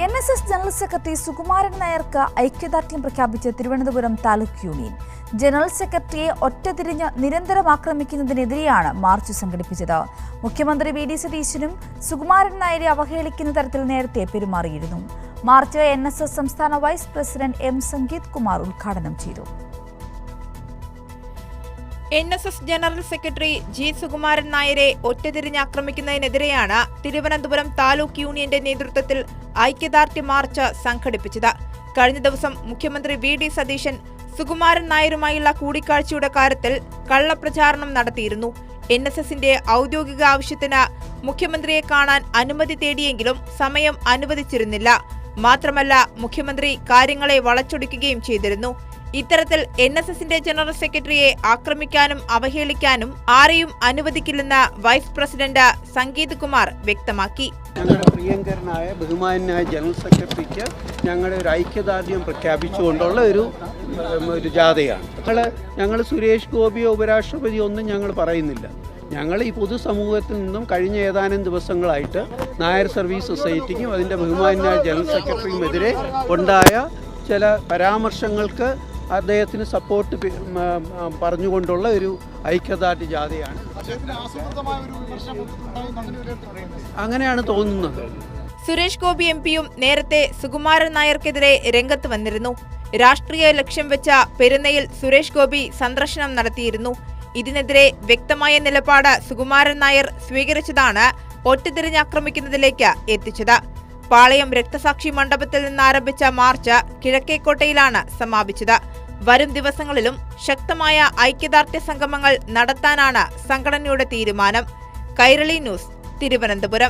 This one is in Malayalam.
NSS ജനറൽ സെക്രട്ടറി സുകുമാരൻ നായർക്ക് ഐക്യദാർഢ്യം പ്രഖ്യാപിച്ച് തിരുവനന്തപുരം താലൂക്ക് യൂണിയൻ. ജനറൽ സെക്രട്ടറിയെ ഒറ്റതിരിഞ്ഞ് നിരന്തരം ആക്രമിക്കുന്നതിനെതിരെയാണ് മാർച്ച് സംഘടിപ്പിച്ചത്. മുഖ്യമന്ത്രി VD സതീശനും സുകുമാരൻ നായരെ അവഹേളിക്കുന്ന തരത്തിൽ നേരത്തെ പെരുമാറിയിരുന്നു. മാർച്ച് NSS സംസ്ഥാന vice president M. Sangeeth Kumar ഉദ്ഘാടനം ചെയ്തു. NSS general secretary G. Sukumaran നായരെ ഒറ്റതിരിഞ്ഞ് ആക്രമിക്കുന്നതിനെതിരെയാണ് തിരുവനന്തപുരം താലൂക്ക് യൂണിയന്റെ നേതൃത്വത്തിൽ ഐക്യദാർഢ്യ മാർച്ച് സംഘടിപ്പിച്ചത്. കഴിഞ്ഞ ദിവസം മുഖ്യമന്ത്രി VD സതീശൻ സുകുമാരൻ നായരുമായുള്ള കൂടിക്കാഴ്ചയുടെ കാര്യത്തിൽ കള്ളപ്രചാരണം നടത്തിയിരുന്നു. NSSന്റെ ഔദ്യോഗിക ആവശ്യത്തിന് മുഖ്യമന്ത്രിയെ കാണാൻ അനുമതി തേടിയെങ്കിലും സമയം അനുവദിച്ചിരുന്നില്ല. മാത്രമല്ല, മുഖ്യമന്ത്രി കാര്യങ്ങളെ വളച്ചൊടിക്കുകയും ചെയ്തിരുന്നു. ഇത്തരത്തിൽ NSSന്റെ ജനറൽ സെക്രട്ടറിയെ ആക്രമിക്കാനും അവഹേളിക്കാനും ആരെയും അനുവദിക്കില്ലെന്ന് വൈസ് പ്രസിഡന്റ് സംഗീത് കുമാർ വ്യക്തമാക്കി. ഞങ്ങളുടെ പ്രിയങ്കരനായ ബഹുമാനായ ജനറൽ സെക്രട്ടറിക്ക് ഞങ്ങളുടെ ഒരു ഐക്യദാർഢ്യം പ്രഖ്യാപിച്ചുകൊണ്ടുള്ള ഒരു ജാഥയാണ്. ഞങ്ങൾ സുരേഷ് ഗോപിയോ ഉപരാഷ്ട്രപതിയോ ഒന്നും ഞങ്ങൾ പറയുന്നില്ല. ഞങ്ങൾ ഈ പൊതുസമൂഹത്തിൽ നിന്നും കഴിഞ്ഞ ഏതാനും ദിവസങ്ങളായിട്ട് നായർ സർവീസ് സൊസൈറ്റിക്കും അതിൻ്റെ ബഹുമാനായ ജനറൽ സെക്രട്ടറിയുമെതിരെ ഉണ്ടായ ചില പരാമർശങ്ങൾക്ക് അദ്ദേഹത്തിന് സപ്പോർട്ട് പറഞ്ഞുകൊണ്ടുള്ള ഒരു ഐക്യദാർഢ്യ ജാഥയാണ്. അങ്ങനെയാണ് തോന്നുന്നത്. സുരേഷ് ഗോപി MPയും നേരത്തെ സുകുമാരൻ നായർക്കെതിരെ രംഗത്ത് വന്നിരുന്നു. രാഷ്ട്രീയ ലക്ഷ്യം വെച്ച പെരുന്നയിൽ സുരേഷ് ഗോപി സന്ദർശനം നടത്തിയിരുന്നു. ഇതിനെതിരെ വ്യക്തമായ നിലപാട് സുകുമാരൻ നായർ സ്വീകരിച്ചതാണ് ഒറ്റതിരിഞ്ഞ് ആക്രമിക്കുന്നതിലേക്ക് എത്തിച്ചത്. പാളയം രക്തസാക്ഷി മണ്ഡപത്തിൽ നിന്ന് ആരംഭിച്ച മാർച്ച് കിഴക്കേക്കോട്ടയിലാണ് സമാപിച്ചത്. വരും ദിവസങ്ങളിലും ശക്തമായ ഐക്യദാർഢ്യ സംഗമങ്ങൾ നടത്താനാണ് സംഘടനയുടെ തീരുമാനം. കൈരളി ന്യൂസ്, തിരുവനന്തപുരം.